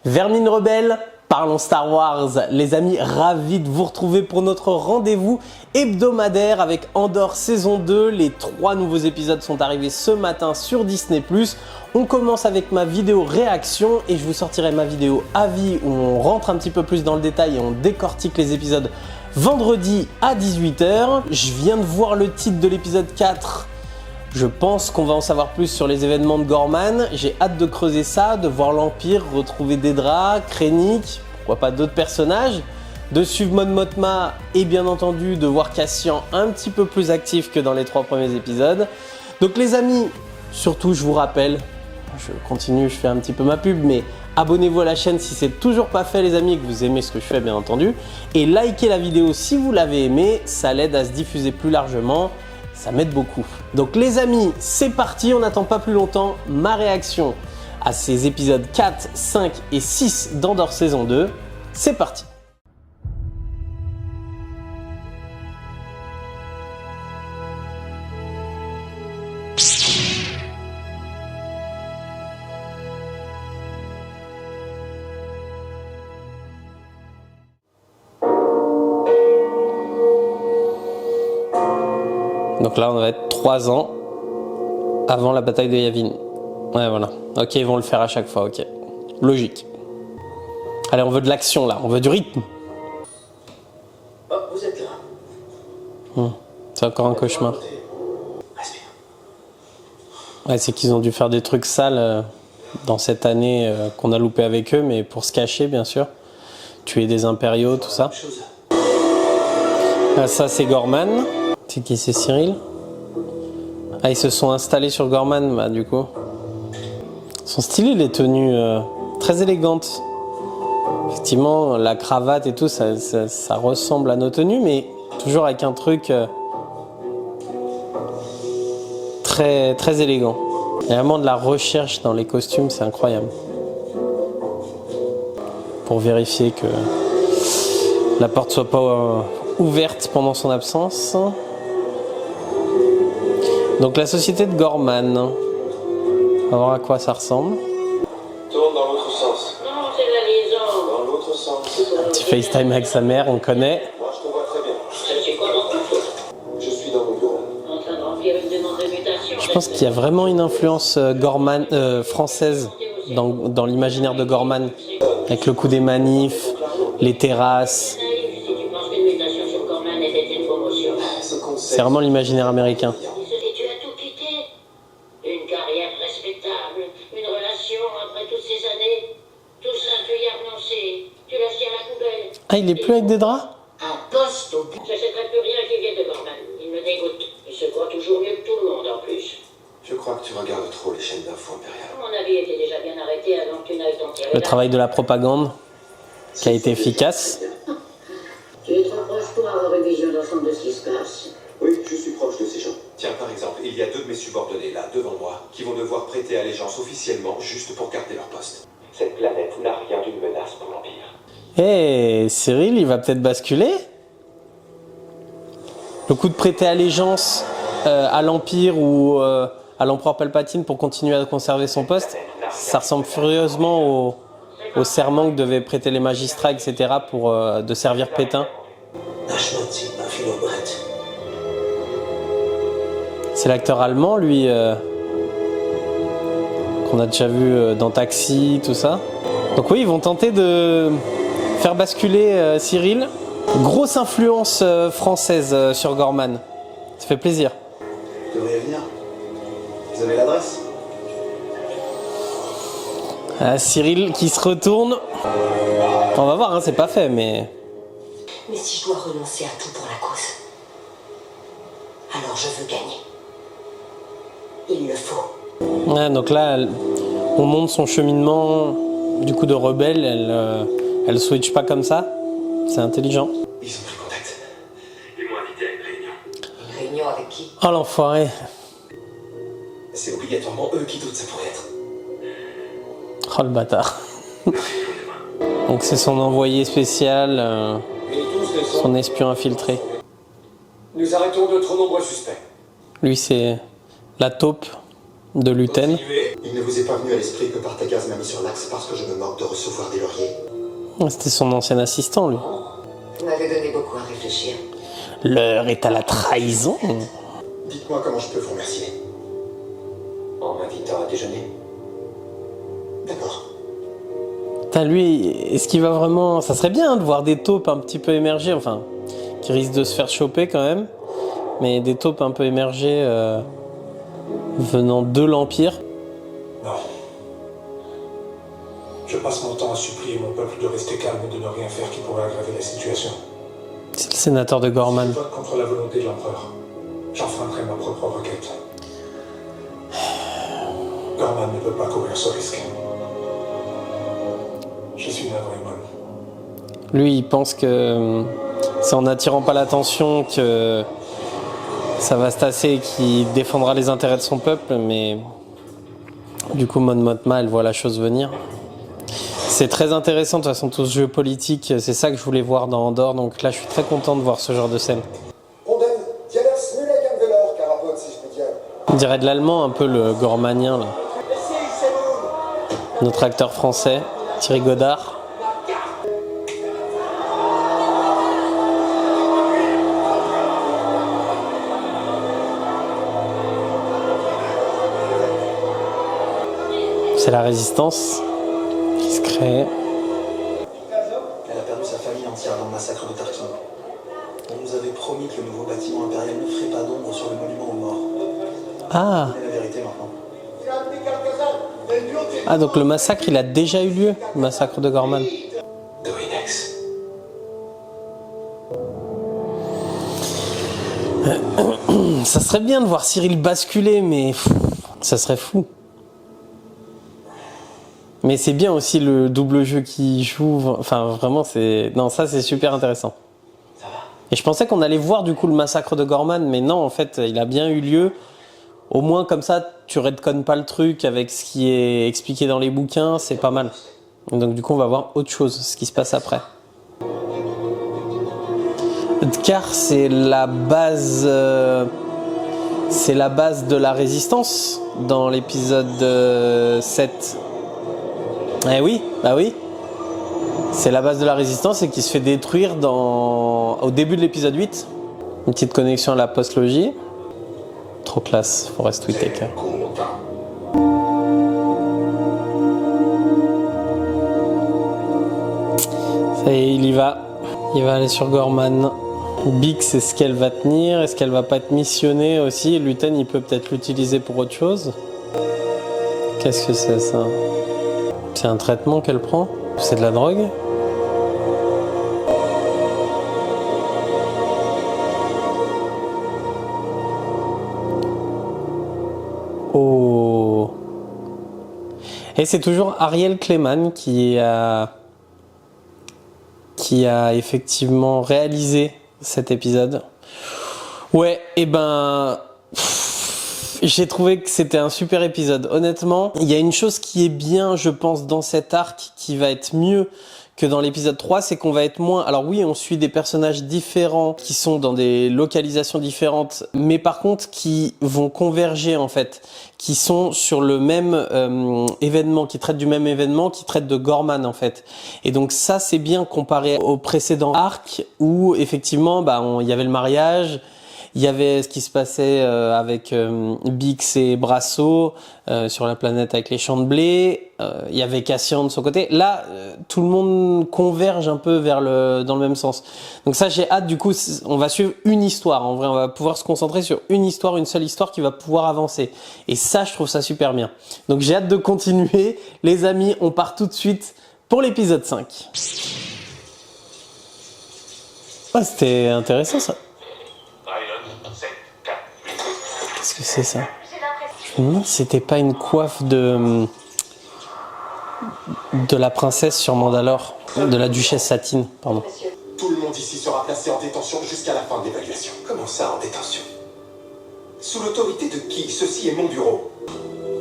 Vermine rebelle, parlons Star Wars. Les amis, ravis de vous retrouver pour notre rendez-vous hebdomadaire avec Andor saison 2. Les 3 nouveaux épisodes sont arrivés ce matin sur Disney+. On commence avec ma vidéo réaction et je vous sortirai ma vidéo avis où on rentre un petit peu plus dans le détail et on décortique les épisodes vendredi à 18 h. Je viens de voir le titre de l'épisode 4. Je pense qu'on va en savoir plus sur les événements de Gorman. J'ai hâte de creuser ça, de voir l'Empire, retrouver Dedra, Krennic, pourquoi pas d'autres personnages, de suivre Mon Mothma et bien entendu de voir Cassian un petit peu plus actif que dans les 3 premiers épisodes. Donc les amis, surtout je vous rappelle, je continue, je fais un petit peu ma pub, mais abonnez-vous à la chaîne si c'est toujours pas fait les amis et que vous aimez ce que je fais bien entendu. Et likez la vidéo si vous l'avez aimé, ça l'aide à se diffuser plus largement. Ça m'aide beaucoup. Donc les amis, c'est parti, on n'attend pas plus longtemps. Ma réaction à ces épisodes 4, 5 et 6 d'Andor saison 2. C'est parti. Donc là, on va être 3 ans avant la bataille de Yavin. Ouais, voilà. Ok, ils vont le faire à chaque fois, ok. Logique. Allez, on veut de l'action là, on veut du rythme. Oh, vous êtes là. C'est encore un cauchemar. Respire. Ouais, c'est qu'ils ont dû faire des trucs sales dans cette année qu'on a loupé avec eux, mais pour se cacher, bien sûr. Tuer des impériaux, tout ça. Ah, ça, c'est Gorman. C'est qui, c'est Cyril? Ah, ils se sont installés sur Gorman, bah, du coup. Son style, les tenues très élégantes. Effectivement, la cravate et tout, ça ressemble à nos tenues, mais toujours avec un truc très, très élégant. Il y a vraiment de la recherche dans les costumes, c'est incroyable. Pour vérifier que la porte soit pas ouverte pendant son absence. Donc la société de Gorman, on va voir à quoi ça ressemble. Tourne dans l'autre sens. Non, c'est la liaison. Dans l'autre sens. Un petit FaceTime avec sa mère, on connaît. Moi, je te vois très bien. C'est quoi dans tout? Je suis dans mon bureau. En train de remplir une demande de mutation. Je pense qu'il y a vraiment une influence Gorman, française dans l'imaginaire de Gorman. Avec le coup des manifs, les terrasses. Si tu penses qu'une mutation sur Corman était une promotion. C'est vraiment l'imaginaire américain. Et tu as tout quitté. Une carrière respectable, une relation après toutes ces années. Tout ça, tu y as renoncé. Tu l'as jeté à la poubelle. Ah, il est plus avec Dedra? Un poste au bout. J'achèterai plus rien qui vienne de Corman. Il me dégoûte. Il se croit toujours mieux que tout le monde en plus. Je crois que tu regardes trop les chaînes d'infos impériales. Mon avis était déjà bien arrêté avant que tu n'ailles t'en tirer. Le travail de la propagande qui a été efficace. Tu es trop proche pour avoir une vision d'ensemble de ce qui se passe. Oui, je suis proche de ces gens. Tiens, par exemple, il y a 2 de mes subordonnés, là, devant moi, qui vont devoir prêter allégeance officiellement juste pour garder leur poste. Cette planète n'a rien d'une menace pour l'Empire. Eh, Cyril, il va peut-être basculer. Le coup de prêter allégeance à l'Empire ou à l'empereur Palpatine pour continuer à conserver son poste, ça ressemble furieusement au serment que devaient prêter les magistrats, etc. pour de servir Pétain. C'est l'acteur allemand, lui, qu'on a déjà vu dans Taxi, tout ça. Donc oui, ils vont tenter de faire basculer Cyril. Grosse influence française sur Gorman. Ça fait plaisir. Vous devriez venir. Vous avez l'adresse? Cyril qui se retourne. On va voir, hein, c'est pas fait, mais... Mais si je dois renoncer à tout pour la cause, alors je veux gagner. Il le faut. Ouais, donc là, on monte son cheminement du coup de rebelle. Elle switch pas comme ça. C'est intelligent. Ils ont pris contact. Ils m'ont invité à une réunion. Une réunion avec qui? Oh l'enfoiré. C'est obligatoirement eux qui doutent, ça pourrait être. Oh le bâtard. Donc c'est son envoyé spécial, son espion infiltré. Nous arrêtons de trop nombreux suspects. Lui c'est la taupe de Luten. Continuez. Il ne vous est pas venu à l'esprit que Partagaz m'a mis sur l'axe parce que je me moque de recevoir des lauriers? C'était son ancien assistant, lui. Vous m'avez donné beaucoup à réfléchir. L'heure est à la trahison. Dites-moi comment je peux vous remercier. En m'invitant à déjeuner? D'accord. Putain, lui, est-ce qu'il va vraiment... Ça serait bien de voir des taupes un petit peu émerger, enfin, qui risquent de se faire choper quand même, mais des taupes un peu émergées venant de l'Empire. Non. Je passe mon temps à supplier mon peuple de rester calme et de ne rien faire qui pourrait aggraver la situation. C'est le sénateur de Gorman. Si je vote contre la volonté de l'empereur, j'enfreindrai ma propre requête. Gorman ne peut pas courir ce risque. Je suis navré, Mon. Lui, il pense que c'est en n'attirant pas l'attention que ça va se tasser et qu'il défendra les intérêts de son peuple, mais du coup, Mon Mothma, elle voit la chose venir. C'est très intéressant, de toute façon, tout ce jeu politique, c'est ça que je voulais voir dans Andorre, donc là, je suis très content de voir ce genre de scène. On dirait de l'allemand, un peu le gormanien, là. Notre acteur français, Thierry Godard. C'est la résistance qui se crée. Elle a perdu sa famille entière dans le massacre de Tarkin. On nous avait promis que le nouveau bâtiment impérial ne ferait pas d'ombre sur le monument aux morts. Ah, C'est la vérité maintenant. ah, donc le massacre, il a déjà eu lieu, le massacre de Gorman. Dorinex. Ça serait bien de voir Cyril basculer, mais ça serait fou. Mais c'est bien aussi le double jeu qui joue. Enfin, vraiment, c'est... Non, ça, c'est super intéressant. Et je pensais qu'on allait voir, du coup, le massacre de Gorman, mais non, en fait, il a bien eu lieu. Au moins, comme ça, tu redconnes pas le truc avec ce qui est expliqué dans les bouquins, c'est pas mal. Donc, du coup, on va voir autre chose, ce qui se passe après. Car c'est la base... c'est la base de la résistance dans l'épisode 7. Eh oui, bah oui. C'est la base de la résistance et qui se fait détruire au début de l'épisode 8. Une petite connexion à la post-logie. Trop classe, Forest Whitaker. Ça y est, il y va. Il va aller sur Gorman. Bix, est-ce qu'elle va tenir? Est-ce qu'elle va pas être missionnée aussi? Luten, il peut peut-être l'utiliser pour autre chose. Qu'est-ce que c'est ça? C'est un traitement qu'elle prend? C'est de la drogue? Oh! Et c'est toujours Ariel Clayman qui a effectivement réalisé cet épisode. Ouais, et ben... J'ai trouvé que c'était un super épisode. Honnêtement, il y a une chose qui est bien, je pense, dans cet arc qui va être mieux que dans l'épisode 3, c'est qu'on va être moins... Alors oui, on suit des personnages différents qui sont dans des localisations différentes, mais par contre qui vont converger en fait, qui sont sur le même événement, qui traitent du même événement, qui traitent de Gorman en fait. Et donc ça, c'est bien comparé au précédent arc où effectivement, il y avait le mariage, il y avait ce qui se passait avec Bix et Brasso sur la planète avec les champs de blé. Il y avait Cassian de son côté. Là, tout le monde converge un peu dans le même sens. Donc ça, j'ai hâte. Du coup, on va suivre une histoire. En vrai, on va pouvoir se concentrer sur une histoire, une seule histoire qui va pouvoir avancer. Et ça, je trouve ça super bien. Donc j'ai hâte de continuer. Les amis, on part tout de suite pour l'épisode 5. Ah, c'était intéressant ça. Qu'est-ce que c'est ça? Je me demande si c'était pas une coiffe de la princesse sur Mandalore, de la duchesse Satine, pardon. Tout le monde ici sera placé en détention jusqu'à la fin de l'évaluation. Comment ça, en détention? Sous l'autorité de qui? Ceci est mon bureau.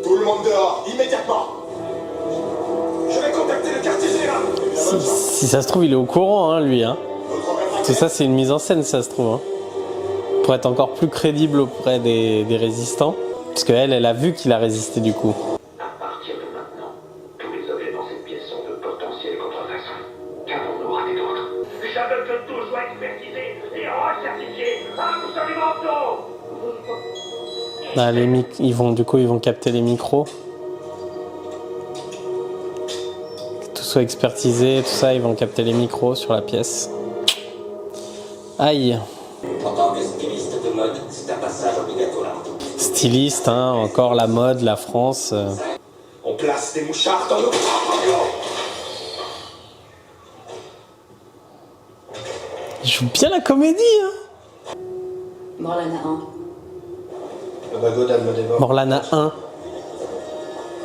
Tout le monde dehors, immédiatement. Je vais contacter le quartier général. Si ça se trouve, il est au courant, hein, lui. Hein. Tout ça, c'est une mise en scène, ça se trouve. Hein. Pour être encore plus crédible auprès des résistants. Parce qu'elle a vu qu'il a résisté du coup. veut que tout soit expertisé et recertifié. Absolument tout. Ah, ils vont capter les micros. Que tout soit expertisé, tout ça, ils vont capter les micros sur la pièce. Aïe. En tant que styliste de mode, c'est un passage obligatoire. Styliste, hein, encore la mode, la France. On place des mouchards dans nos... Il joue bien la comédie, hein. Morlana 1. Le bagot d'Almodévar. Morlana 1.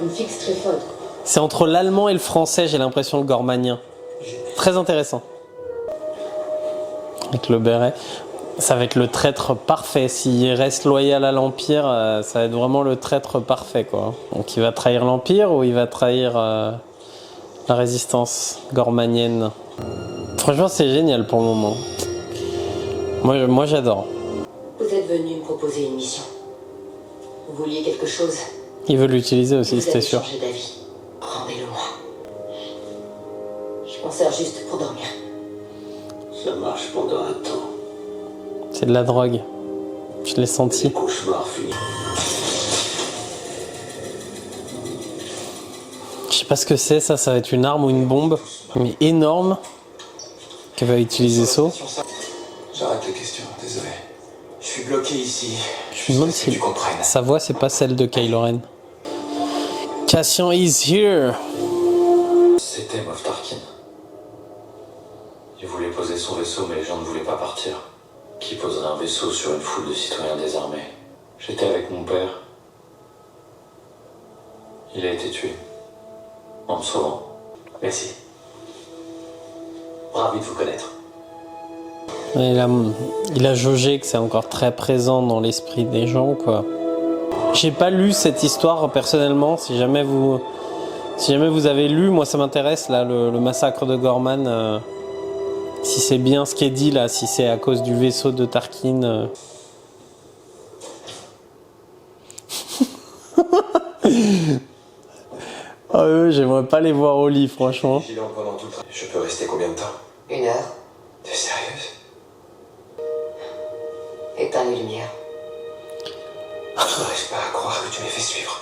Une fixe très folle. C'est entre l'allemand et le français, j'ai l'impression, le gormanien. Très intéressant. Avec le béret. Ça va être le traître parfait. S'il reste loyal à l'Empire, ça va être vraiment le traître parfait, quoi. Donc il va trahir l'Empire ou il va trahir la résistance gormanienne. Franchement, c'est génial pour le moment. Moi j'adore. Vous êtes venu me proposer une mission. Vous vouliez quelque chose. Il veut l'utiliser aussi, c'était sûr. Vous avez changé d'avis. Rendez-le-moi. Je m'en sers juste pour dormir. Ça marche pendant un temps. C'est de la drogue. Je l'ai senti. Cauchemar fini. Je sais pas ce que c'est, ça va être une arme ou une bombe, mais énorme, que va utiliser So. J'arrête les questions, désolé. Je suis bloqué ici. Je me demande si sa voix c'est pas celle de Kylo Ren. Cassian is here. C'était Moff Tarkin. Il voulait poser son vaisseau, mais les gens ne voulaient pas partir. Qui poserait un vaisseau sur une foule de citoyens désarmés? J'étais avec mon père. Il a été tué. En me sauvant. Merci. Ravi de vous connaître. Il a jaugé que c'est encore très présent dans l'esprit des gens, quoi. J'ai pas lu cette histoire personnellement. Si jamais vous avez lu, moi ça m'intéresse là, le massacre de Gorman. Si c'est bien ce qui est dit là, si c'est à cause du vaisseau de Tarkin. Oh, j'aimerais pas les voir au lit, franchement. Je peux rester combien de temps? 1 heure. T'es sérieuse? Éteins les lumières. Je n'arrive pas à croire que tu m'aies fait suivre.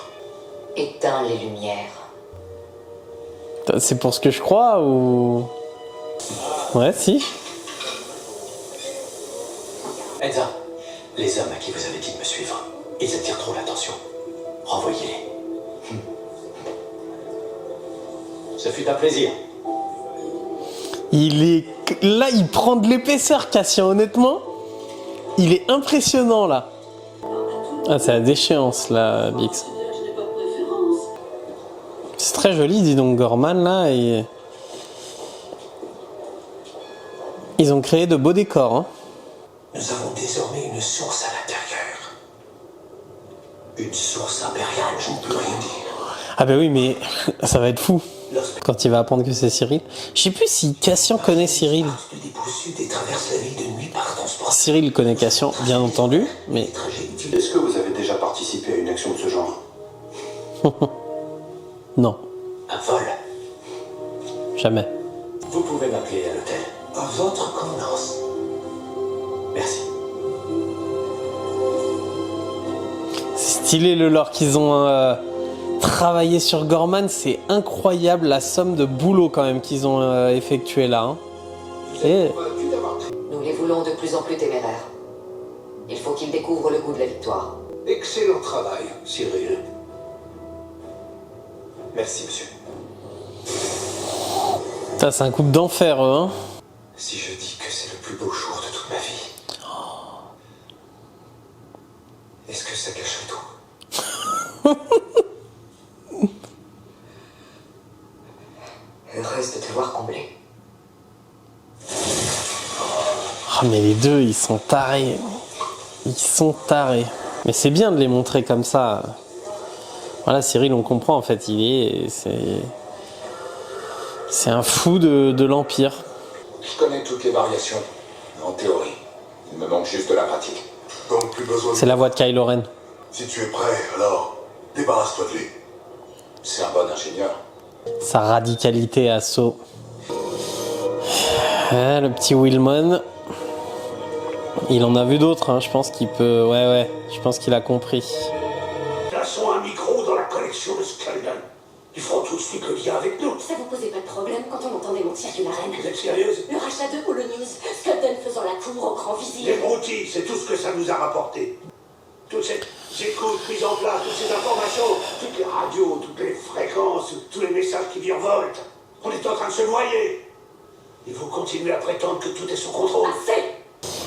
Éteins les lumières. C'est pour ce que je crois ou... Ouais, si. Elsa, les hommes à qui vous avez dit de me suivre, ils attirent trop l'attention. Renvoyez-les. Ce fut un plaisir. Là, il prend de l'épaisseur, Cassian, honnêtement. Il est impressionnant, là. Ah, c'est la déchéance, là, Bix. C'est très joli, dis donc, Gorman, là. Et... Ils ont créé de beaux décors, hein. Nous avons désormais une source à l'intérieur. Une source impériale, je ne peux rien dire. Ah bah oui, mais ça va être fou. Quand il va apprendre que c'est Cyril. Je sais plus si Cassian connaît Cyril. Cyril connaît Cassian, bien entendu, mais... Est-ce que vous avez déjà participé à une action de ce genre? Non. Un vol. Jamais. Vous pouvez m'appeler à l'hôtel. À votre convenance. Merci. C'est stylé le lore qu'ils ont travaillé sur Gorman, c'est incroyable la somme de boulot quand même qu'ils ont effectué là. Hein. Et... Nous les voulons de plus en plus téméraires. Il faut qu'ils découvrent le goût de la victoire. Excellent travail, Cyril. Merci, monsieur. Ça, c'est un coup d'enfer, eux, hein. Si je dis que c'est le plus beau jour de toute ma vie, est-ce que ça cacherait tout? Heureuse de te voir comblé. Oh, mais les deux, ils sont tarés. Ils sont tarés. Mais c'est bien de les montrer comme ça. Voilà, Cyril, on comprend en fait. C'est un fou de l'Empire. Je connais toutes les variations, en théorie. Il me manque juste de la pratique. Donc plus besoin de... C'est la voix de Kylo Ren. Si tu es prêt, alors débarrasse-toi de lui. C'est un bon ingénieur. Sa radicalité à saut. Ah, le petit Wilmon. Il en a vu d'autres, hein. Je pense qu'il peut... Ouais, je pense qu'il a compris. Plaçons un micro dans la collection de Skelden. Ils feront tout de suite le lien avec nous. Ça vous posait pas de problème quand on entendait mentir une arène? Vous êtes sérieuse? Le rachat de Holonews, Skelden faisant la cour au grand vizir. Les broutilles, c'est tout ce que ça nous a rapporté. Toutes ces écoutes mises en place, toutes ces informations, toutes les radios, toutes les fréquences, tous les messages qui virevoltent. On est en train de se noyer. Et vous continuez à prétendre que tout est sous contrôle. Assez!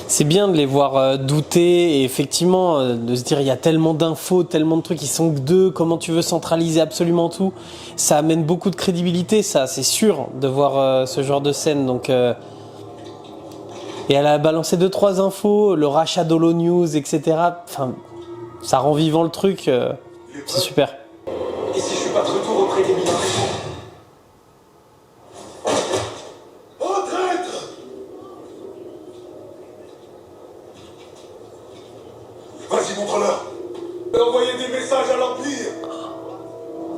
C'est bien de les voir douter et effectivement de se dire il y a tellement d'infos, tellement de trucs, ils sont que deux, comment tu veux centraliser absolument tout. Ça amène beaucoup de crédibilité, ça, c'est sûr, de voir ce genre de scène. Donc, et elle a balancé 2-3 infos, le rachat d'Holonews, etc. Enfin, ça rend vivant le truc, c'est super. Et si je suis pas de retour auprès des mineurs? Oh, traître! Vas-y, montre-leur. Envoyer des messages à l'Empire.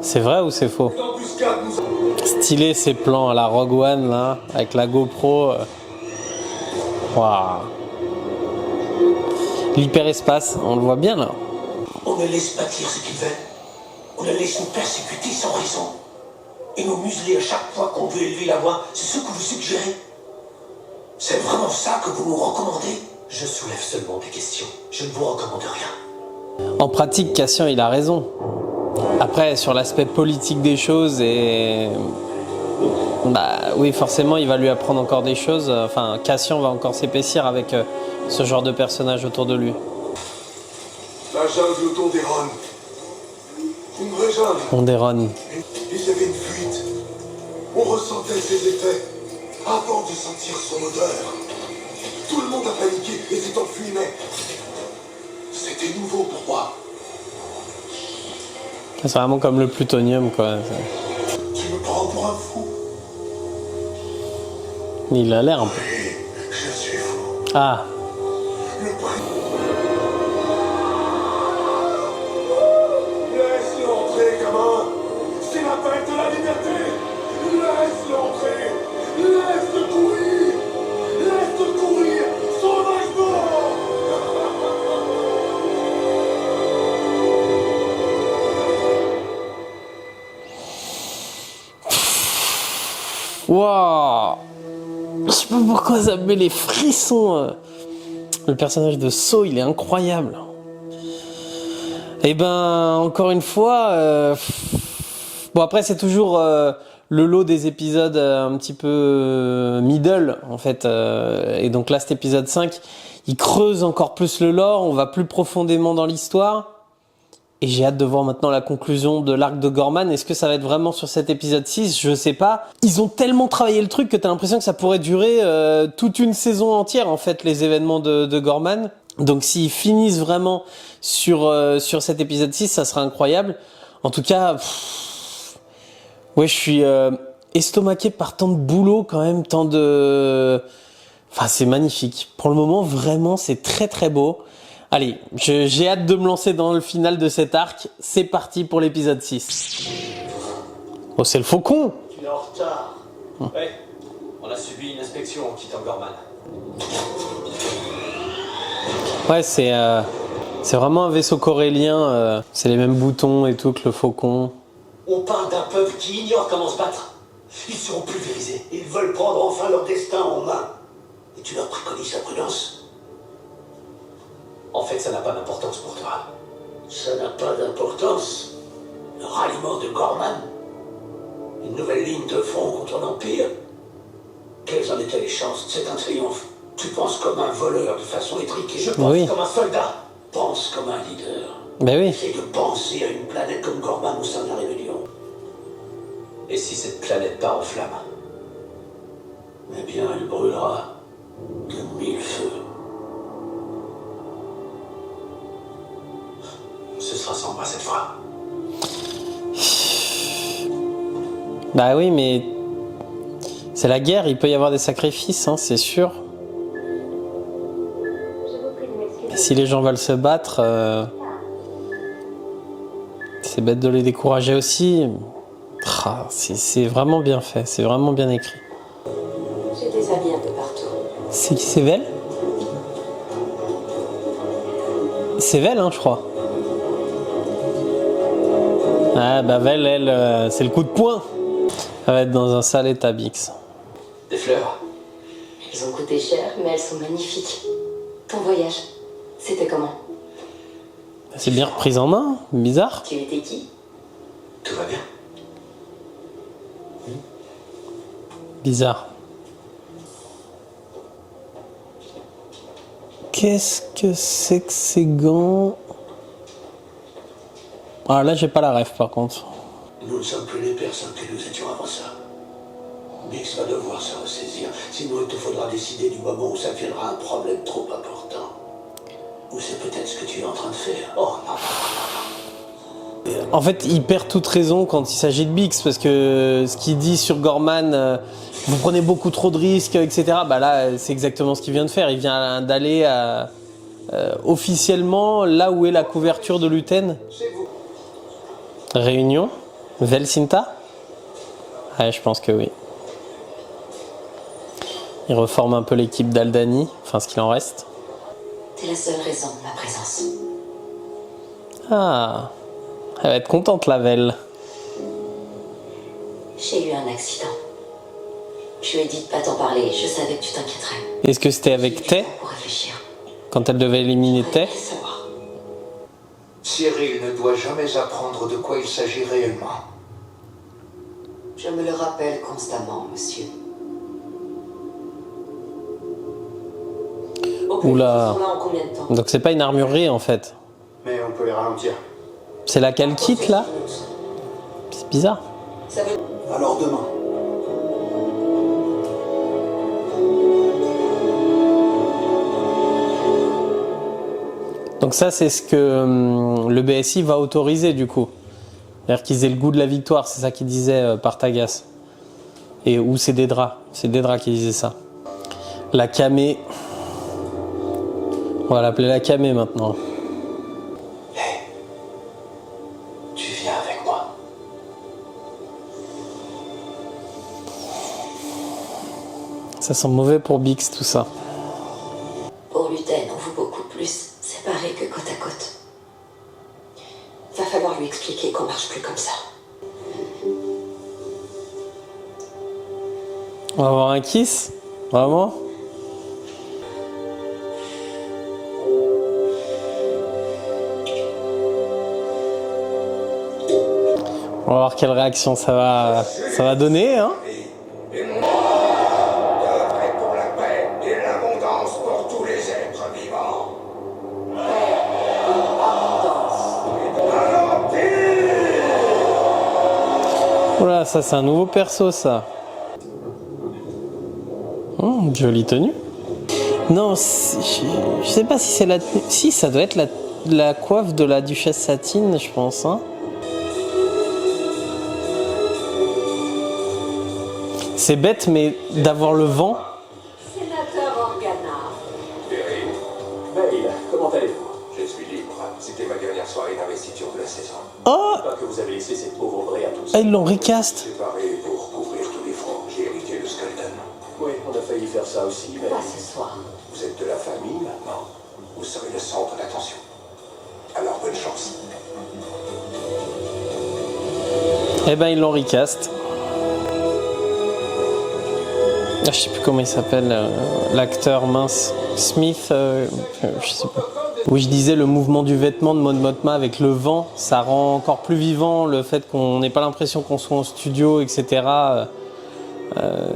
C'est vrai ou c'est faux? Une embuscade nous... Stylé ces plans à la Rogue One là, avec la GoPro. Waouh. L'hyperespace, on le voit bien là. On ne laisse pas dire ce qu'ils veulent. On les laisse nous persécuter sans raison. Et nous museler à chaque fois qu'on veut élever la voix. C'est ce que vous suggérez? C'est vraiment ça que vous nous recommandez? Je soulève seulement des questions. Je ne vous recommande rien. En pratique, Cassian, il a raison. Après, sur l'aspect politique des choses, et bah oui, forcément, il va lui apprendre encore des choses. Enfin, Cassian va encore s'épaissir avec ce genre de personnage autour de lui. La jungle autour d'Eron. Une vraie jungle. Onderon. Il y avait une fuite. On ressentait ses effets avant de sentir son odeur. Tout le monde a paniqué et s'est enfui, mais c'était nouveau pour moi. C'est vraiment comme le plutonium, quoi. Tu me prends pour un fou. Il a l'air un peu. Oui, je suis fou. Ah, Le prix. Laisse-le entrer, gamin. C'est la fête de la liberté. Laisse-le entrer. Laisse-le courir. Laisse-le courir sauvagement. waouh. Je sais pas pourquoi ça me met les frissons. Le personnage de So, il est incroyable. Et ben, encore une fois, bon après c'est toujours le lot des épisodes un petit peu middle en fait. Et donc là, cet épisode 5, il creuse encore plus le lore, on va plus profondément dans l'histoire. Et j'ai hâte de voir maintenant la conclusion de l'arc de Gorman. Est-ce que ça va être vraiment sur cet épisode 6? Je sais pas. Ils ont tellement travaillé le truc que t'as l'impression que ça pourrait durer toute une saison entière, en fait, les événements de Gorman. Donc s'ils finissent vraiment sur cet épisode 6, ça sera incroyable. En tout cas, ouais, je suis estomaqué par tant de boulot quand même, tant de... Enfin, c'est magnifique. Pour le moment, vraiment, c'est très très beau. Allez, j'ai hâte de me lancer dans le final de cet arc. C'est parti pour l'épisode 6. Oh, c'est le faucon! Tu es en retard. Ouais, on a subi une inspection en quittant Gorman. Ouais, c'est vraiment un vaisseau corélien. C'est les mêmes boutons et tout que le faucon. On parle d'un peuple qui ignore comment se battre. Ils seront pulvérisés. Ils veulent prendre enfin leur destin en main. Et tu leur préconises la prudence? En fait, ça n'a pas d'importance pour toi. Ça n'a pas d'importance. Le ralliement de Gorman? Une nouvelle ligne de front contre l'Empire? Quelles en étaient les chances? C'est un triomphe. Tu penses comme un voleur de façon étriquée. Je pense Oui. comme un soldat. Pense comme un leader. Ben oui. Essaye de penser à une planète comme Gorman au sein de la Rébellion. Et si cette planète part en flammes? Eh bien, elle brûlera de 1000 feux. Ce sera sans moi cette fois. Bah oui, mais c'est la guerre, il peut y avoir des sacrifices, hein, c'est sûr. Et si les gens veulent se battre, c'est bête de les décourager aussi. C'est vraiment bien fait, c'est vraiment bien écrit. J'ai des Ça vient de partout. C'est qui, c'est Vel? C'est Vel, hein, je crois. Ah bah Vel, elle, c'est le coup de poing. Elle va être dans un sale état, Bix. Des fleurs? Elles ont coûté cher, mais elles sont magnifiques. Ton voyage, c'était comment? C'est bien reprise en main, bizarre. Tu étais qui? Tout va bien? Bizarre. Qu'est-ce que c'est que ces gants? Ah là j'ai pas la ref par contre. Nous ne sommes plus les personnes que nous étions avant ça. Bix va devoir se ressaisir, sinon il te faudra décider du moment où ça deviendra un problème trop important. Ou c'est peut-être ce que tu es en train de faire. Oh non. En fait il perd toute raison quand il s'agit de Bix parce que ce qu'il dit sur Gorman, vous prenez beaucoup trop de risques, etc. Bah là c'est exactement ce qu'il vient de faire. Il vient d'aller officiellement là où est la couverture de Luten. Réunion? Velsinta? Ouais, je pense que oui. Il reforme un peu l'équipe d'Aldani, enfin ce qu'il en reste. T'es la seule raison de ma présence. Ah, elle va être contente la Vel. J'ai eu un accident. Je lui ai dit de pas t'en parler, je savais que tu t'inquiéterais. Est-ce que c'était avec Tay? Pour réfléchir. Quand elle devait éliminer Tay? Cyril ne doit jamais apprendre de quoi il s'agit réellement. Je me le rappelle constamment, monsieur. Oula. Ils sont là en combien de temps? Donc c'est pas une armurerie en fait. Mais on peut les ralentir. C'est la qu'elle quitte là? C'est bizarre. Ça veut... Alors demain. Donc ça c'est ce que le BSI va autoriser du coup. C'est-à-dire qu'ils aient le goût de la victoire, c'est ça qu'il disait Partagas. Et où c'est Dedra, c'est Dedra qui disait ça. La Camé. On va l'appeler la Camé maintenant. Hey, tu viens avec moi. Ça sent mauvais pour Bix tout ça. Pour Luten, on vaut beaucoup plus séparés que côte à côte. Va falloir lui expliquer qu'on marche plus comme ça. On va avoir un kiss? Vraiment? On va voir quelle réaction ça va donner, hein? Pour la paix et l'abondance pour tous les êtres vivants. Voilà, ça c'est un nouveau perso ça. Jolie tenue. Non, je sais pas si c'est la tenue. Si, ça doit être la coiffe de la duchesse Satine, je pense. Hein. C'est bête, mais d'avoir le vent. Sénateur Organa. Veil, comment allez-vous? Je suis libre. C'était ma dernière soirée d'investiture de la saison. Oh! Pas que vous avez laissé cette pauvre vraie à tous. Ah, ils l'ont recast. Séparé pour couvrir tous les fronts. J'ai hérité de Skelton. Oui, on a failli faire ça aussi, mais... Pas ce soir. Vous êtes de la famille maintenant. Vous serez le centre d'attention. Alors bonne chance. Eh ben, ils l'ont recast. Ah, je sais plus comment il s'appelle, l'acteur mince. Smith, je sais pas. Oui, je disais le mouvement du vêtement de Mon Mothma avec le vent, ça rend encore plus vivant le fait qu'on n'ait pas l'impression qu'on soit en studio, etc.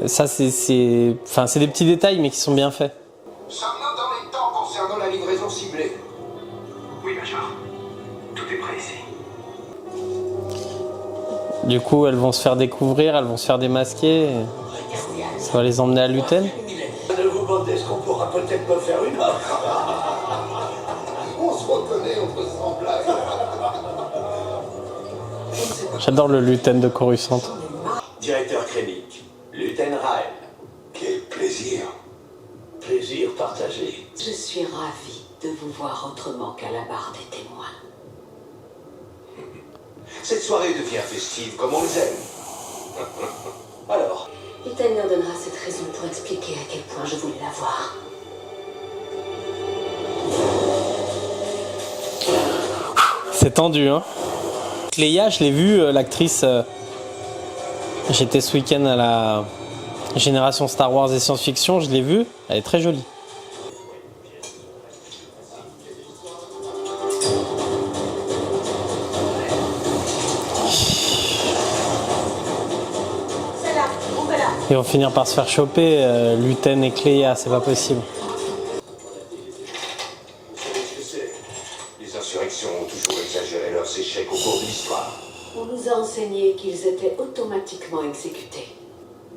Ça, c'est des petits détails, mais qui sont bien faits. Sommes-nous dans les temps concernant la livraison ciblée? Oui, Major. Tout est prêt ici. Du coup, elles vont se faire découvrir, elles vont se faire démasquer. Ça va les emmener à Luten. Ne vous demandez ce qu'on pourra peut-être me faire une offre. On se reconnaît, on peut s'en blague. J'adore le Luten de Coruscant. Directeur Krennic, Luten Rael. Quel plaisir. Plaisir partagé. Je suis ravie de vous voir autrement qu'à la barre des témoins. Cette soirée devient festive comme on les aime. Alors, Ethan leur donnera cette raison pour expliquer à quel point je voulais la voir. C'est tendu, hein. Leia, je l'ai vue, l'actrice. J'étais ce week-end à la Génération Star Wars et science-fiction, je l'ai vue. Elle est très jolie. Ils vont finir par se faire choper, Luten et Cléa, c'est pas possible. Les insurrections ont toujours exagéré leurs échecs au cours de l'histoire. On nous a enseigné qu'ils étaient automatiquement exécutés.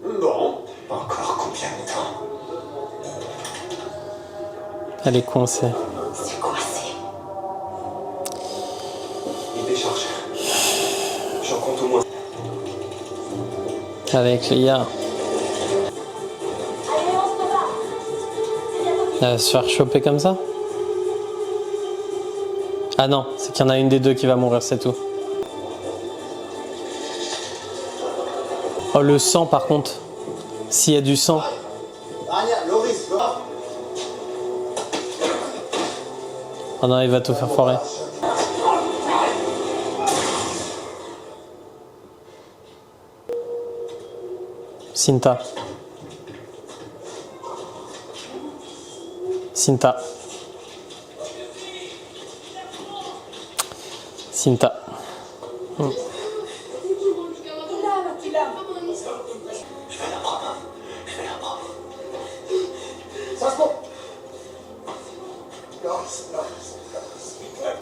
Bon, encore combien de temps? Elle est coincée. C'est coincé. Il décharge. J'en compte au moins. Avec Leia. Elle va se faire choper comme ça? Ah non, c'est qu'il y en a une des deux qui va mourir, c'est tout. Oh, le sang par contre. S'il y a du sang. Oh non, il va tout faire foirer. Cinta. Cinta. Cinta. Je vais la prendre. Je vais la prendre.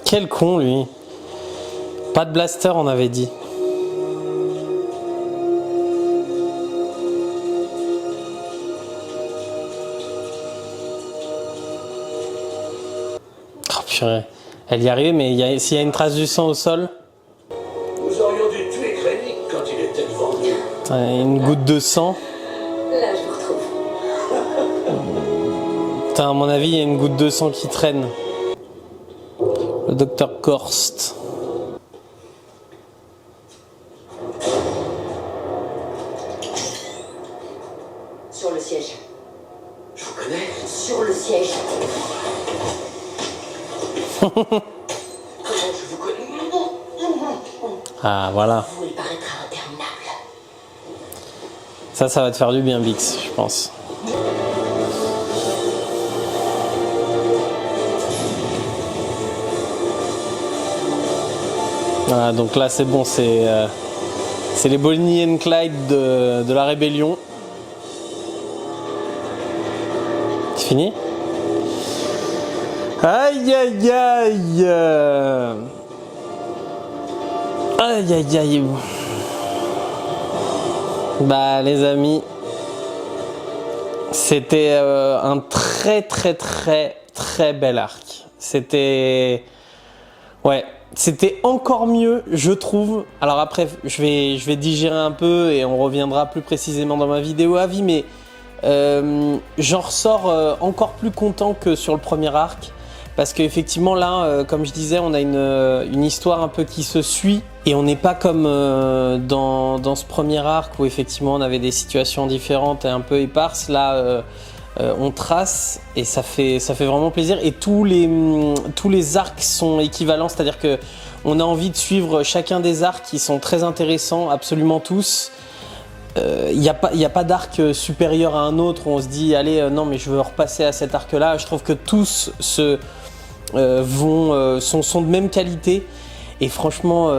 Quel con lui. Pas de blaster, on avait dit. Oh purée. Elle y arrivait, mais s'il y a une trace du sang au sol. Nous aurions dû tuer Krennic quand il était devant nous. Une goutte de sang. Là, je vous retrouve. Putain, à mon avis, il y a une goutte de sang qui traîne. Le docteur Gorst. Sur le siège. Je vous connais. Sur le siège. Comment je vous connais? Ah, voilà. Vous, il paraîtra interminable. Ça va te faire du bien, Bix, je pense. Voilà, donc là, c'est bon, c'est les Bonnie and Clyde de la rébellion. C'est fini? Aïe, aïe, aïe. Aïe, aïe, aïe. Bah, les amis, c'était un très, très, très, très bel arc. C'était... Ouais, c'était encore mieux, je trouve. Alors après, je vais digérer un peu et on reviendra plus précisément dans ma vidéo avis, mais j'en ressors encore plus content que sur le premier arc. Parce qu'effectivement là, comme je disais, on a une histoire un peu qui se suit. Et on n'est pas comme dans ce premier arc où effectivement on avait des situations différentes et un peu éparses. Là, on trace et ça fait vraiment plaisir. Et tous les arcs sont équivalents, c'est-à-dire que on a envie de suivre chacun des arcs qui sont très intéressants, absolument tous. Il n'y a pas d'arc supérieur à un autre où on se dit allez non mais je veux repasser à cet arc-là. Je trouve que tous sont de même qualité. Et franchement,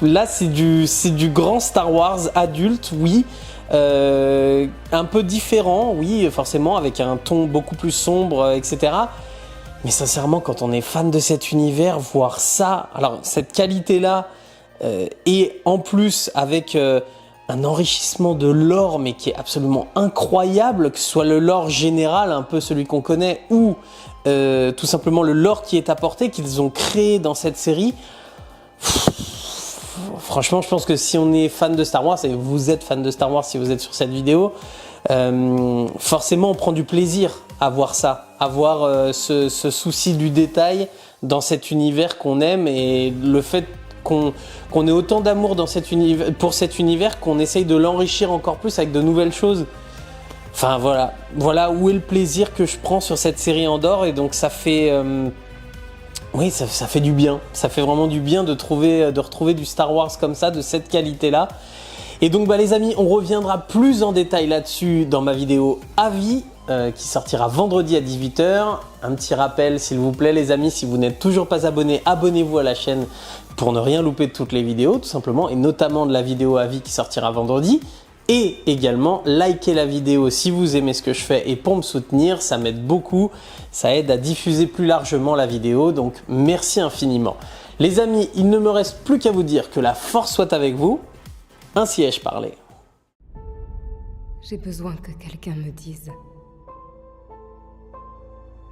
là c'est du grand Star Wars adulte, oui, un peu différent, oui, forcément, avec un ton beaucoup plus sombre, etc. Mais sincèrement, quand on est fan de cet univers, voir ça, alors cette qualité-là, et en plus avec un enrichissement de lore, mais qui est absolument incroyable, que ce soit le lore général, un peu celui qu'on connaît, ou tout simplement le lore qui est apporté, qu'ils ont créé dans cette série. Franchement, je pense que si on est fan de Star Wars, et vous êtes fan de Star Wars si vous êtes sur cette vidéo, forcément on prend du plaisir à voir ça, à voir ce souci du détail dans cet univers qu'on aime, et le fait qu'on ait autant d'amour dans pour cet univers, qu'on essaye de l'enrichir encore plus avec de nouvelles choses. Enfin voilà où est le plaisir que je prends sur cette série Andor, et donc ça fait... oui, ça fait du bien, ça fait vraiment du bien de retrouver du Star Wars comme ça, de cette qualité-là. Et donc les amis, on reviendra plus en détail là-dessus dans ma vidéo avis qui sortira vendredi à 18 h. Un petit rappel s'il vous plaît les amis, si vous n'êtes toujours pas abonné, abonnez-vous à la chaîne pour ne rien louper de toutes les vidéos tout simplement, et notamment de la vidéo avis qui sortira vendredi. Et également, likez la vidéo si vous aimez ce que je fais, et pour me soutenir, ça m'aide beaucoup, ça aide à diffuser plus largement la vidéo, donc merci infiniment. Les amis, il ne me reste plus qu'à vous dire que la force soit avec vous, ainsi ai-je parlé. J'ai besoin que quelqu'un me dise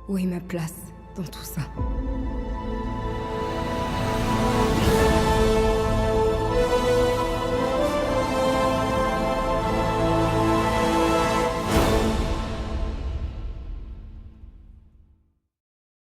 où est ma place dans tout ça.